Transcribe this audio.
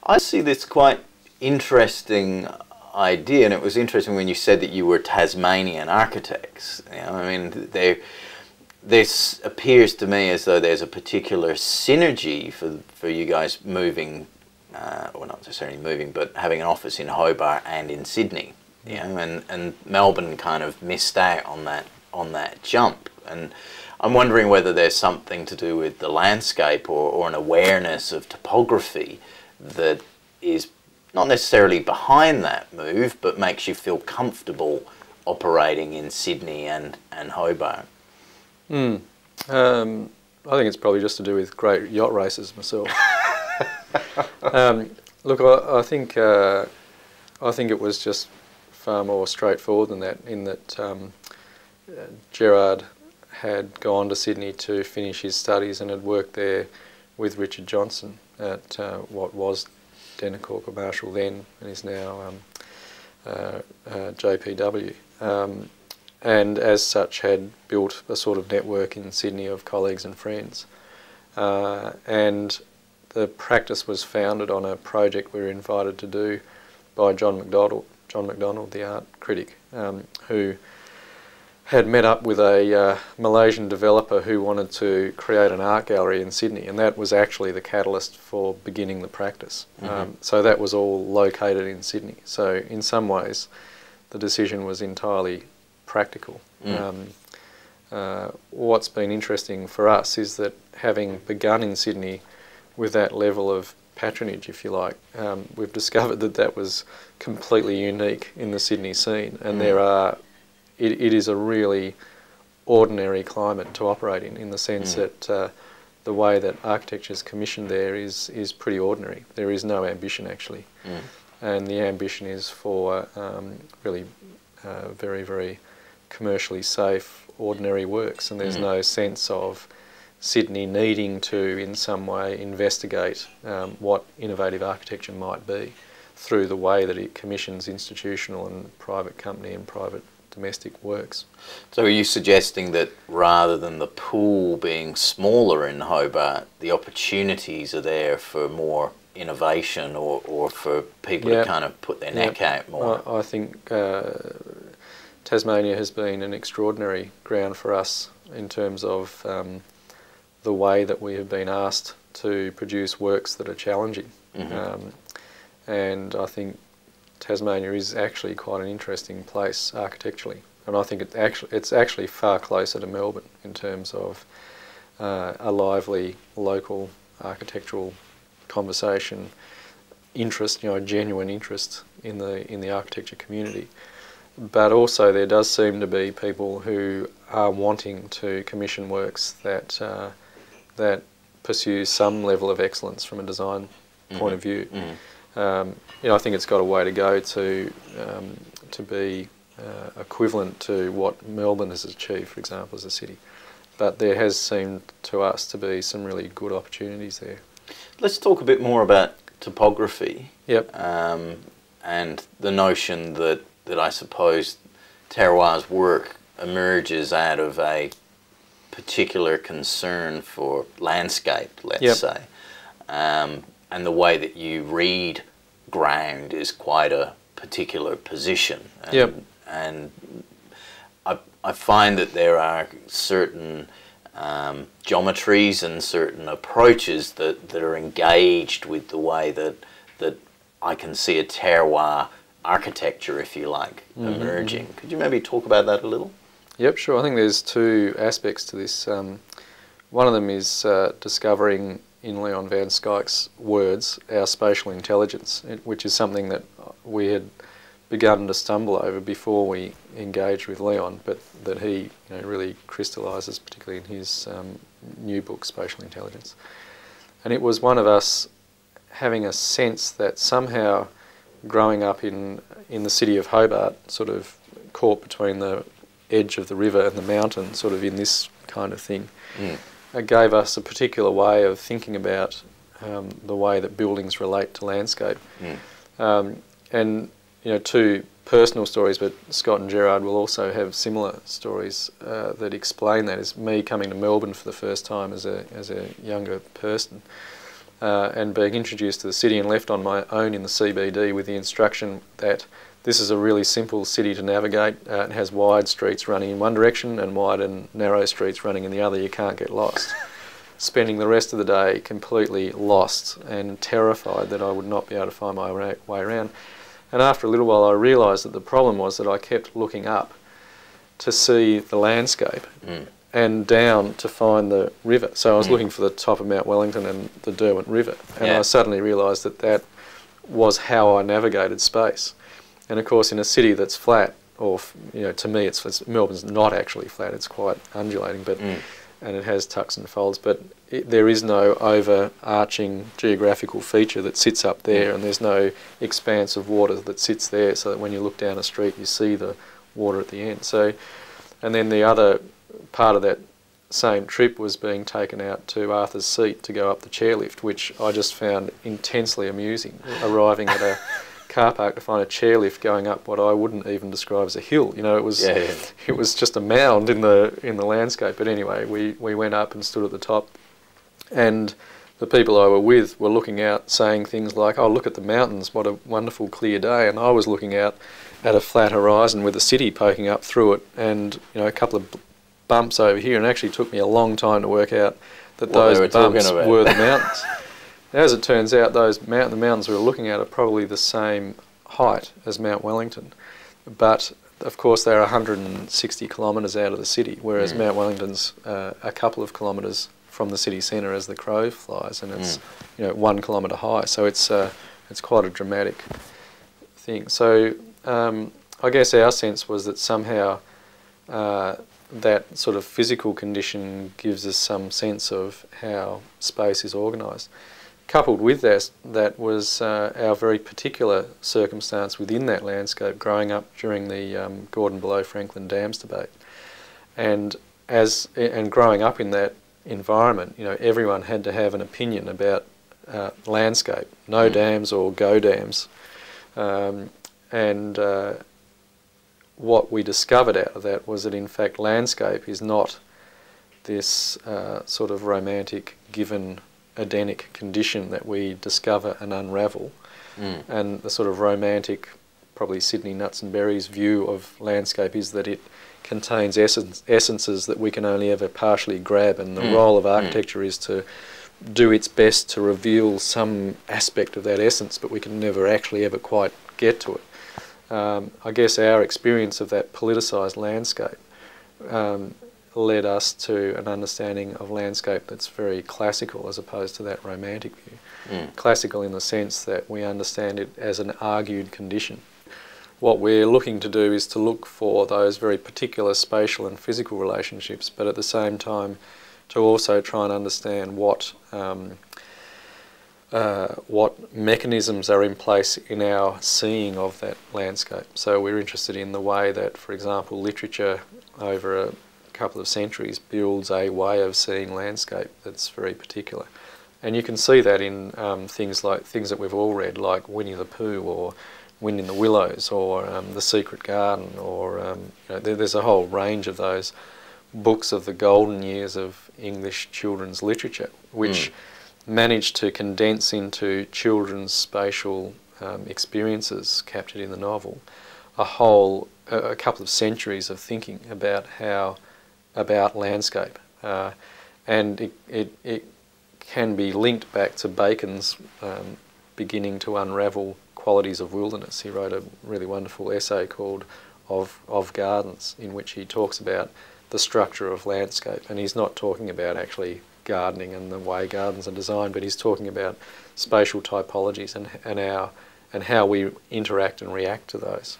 I see this quite interesting idea, and it was interesting when you said that you were Tasmanian architects. You know, I mean, this appears to me as though there's a particular synergy for you guys moving, or not necessarily moving, but having an office in Hobart and in Sydney. You know, and Melbourne kind of missed out on that jump. And I'm wondering whether there's something to do with the landscape or an awareness of topography that is not necessarily behind that move, but makes you feel comfortable operating in Sydney and Hobart. I think it's probably just to do with great yacht races myself. Look, I think it was just far more straightforward than that, in that Gerard had gone to Sydney to finish his studies and had worked there with Richard Johnson at what was Dennecorp Marshall then, and is now JPW. And as such had built a sort of network in Sydney of colleagues and friends. And the practice was founded on a project we were invited to do by John McDonald, the art critic, who had met up with a Malaysian developer who wanted to create an art gallery in Sydney, and that was actually the catalyst for beginning the practice. So that was all located in Sydney. So in some ways, the decision was entirely practical. What's been interesting for us is that having begun in Sydney with that level of patronage, if you like, we've discovered that that was completely unique in the Sydney scene, and it is a really ordinary climate to operate in the sense that the way that architecture is commissioned there is pretty ordinary. There is no ambition actually, and the ambition is for really very, very commercially safe, ordinary works, and there's no sense of Sydney needing to in some way investigate what innovative architecture might be through the way that it commissions institutional and private company and private domestic works. So are you suggesting that rather than the pool being smaller in Hobart, the opportunities are there for more innovation or for people to kind of put their neck out more? I think Tasmania has been an extraordinary ground for us in terms of the way that we have been asked to produce works that are challenging. And I think Tasmania is actually quite an interesting place architecturally, and I think it's actually far closer to Melbourne in terms of a lively local architectural conversation, interest, genuine interest in the architecture community. But also there does seem to be people who are wanting to commission works that that pursue some level of excellence from a design point of view. I think it's got a way to go to be equivalent to what Melbourne has achieved, for example, as a city. But there has seemed to us to be some really good opportunities there. Let's talk a bit more about topography. Yep. And the notion that I suppose Terroir's work emerges out of a particular concern for landscape, let's say. And the way that you read ground is quite a particular position. And I find that there are certain geometries and certain approaches that are engaged with the way that I can see a terroir architecture, if you like, emerging. Could you maybe talk about that a little? Yep, sure. I think there's two aspects to this. One of them is discovering in Leon van Schaik's words our spatial intelligence, which is something that we had begun to stumble over before we engaged with Leon, but that he really crystallises, particularly in his new book, Spatial Intelligence. And it was one of us having a sense that somehow growing up in the city of Hobart, sort of caught between the edge of the river and the mountain, sort of in this kind of thing, it gave us a particular way of thinking about the way that buildings relate to landscape. And two personal stories, but Scott and Gerard will also have similar stories that explain that. Is me coming to Melbourne for the first time as a younger person, and being introduced to the city and left on my own in the CBD with the instruction that this is a really simple city to navigate. It has wide streets running in one direction and wide and narrow streets running in the other. You can't get lost. Spending the rest of the day completely lost and terrified that I would not be able to find my way around. And after a little while I realised that the problem was that I kept looking up to see the landscape and down to find the river. So I was looking for the top of Mount Wellington and the Derwent River, and I suddenly realised that that was how I navigated space. And of course in a city that's flat, or to me Melbourne's not actually flat, it's quite undulating, but and it has tucks and folds, but there is no overarching geographical feature that sits up there, and there's no expanse of water that sits there so that when you look down a street you see the water at the end. So, and then the other part of that same trip was being taken out to Arthur's Seat to go up the chairlift, which I just found intensely amusing, arriving at a car park to find a chairlift going up what I wouldn't even describe as a hill. It was it was just a mound in the landscape. But anyway, we went up and stood at the top, and the people I were with were looking out saying things like, "Oh, look at the mountains, what a wonderful clear day," and I was looking out at a flat horizon with the city poking up through it, and a couple of bumps over here, and it actually took me a long time to work out that those bumps were the mountains. As it turns out, the mountains we were looking at are probably the same height as Mount Wellington, but of course they're 160 kilometres out of the city, whereas Mount Wellington's a couple of kilometres from the city centre as the crow flies, and it's 1 kilometre high, so it's quite a dramatic thing. So I guess our sense was that somehow that sort of physical condition gives us some sense of how space is organised. Coupled with that was our very particular circumstance within that landscape, growing up during the Gordon below Franklin dams debate, and growing up in that environment, everyone had to have an opinion about landscape, no dams or go dams, and what we discovered out of that was that in fact landscape is not this sort of romantic given Edenic condition that we discover and unravel, and the sort of romantic, probably Sydney Nuts and Berries view of landscape is that it contains essences that we can only ever partially grab, and the role of architecture is to do its best to reveal some aspect of that essence, but we can never actually ever quite get to it. I guess our experience of that politicised landscape led us to an understanding of landscape that's very classical as opposed to that romantic view. Classical in the sense that we understand it as an argued condition. What we're looking to do is to look for those very particular spatial and physical relationships, but at the same time to also try and understand what mechanisms are in place in our seeing of that landscape. So we're interested in the way that, for example, literature over a couple of centuries builds a way of seeing landscape that's very particular. And you can see that in things that we've all read, like Winnie the Pooh or Wind in the Willows or The Secret Garden, or there's a whole range of those books of the golden years of English children's literature, which managed to condense into children's spatial experiences captured in the novel a couple of centuries of thinking about landscape, and it can be linked back to Bacon's beginning to unravel qualities of wilderness. He wrote a really wonderful essay called Of Gardens, in which he talks about the structure of landscape, and he's not talking about actually gardening and the way gardens are designed, but he's talking about spatial typologies and how we interact and react to those.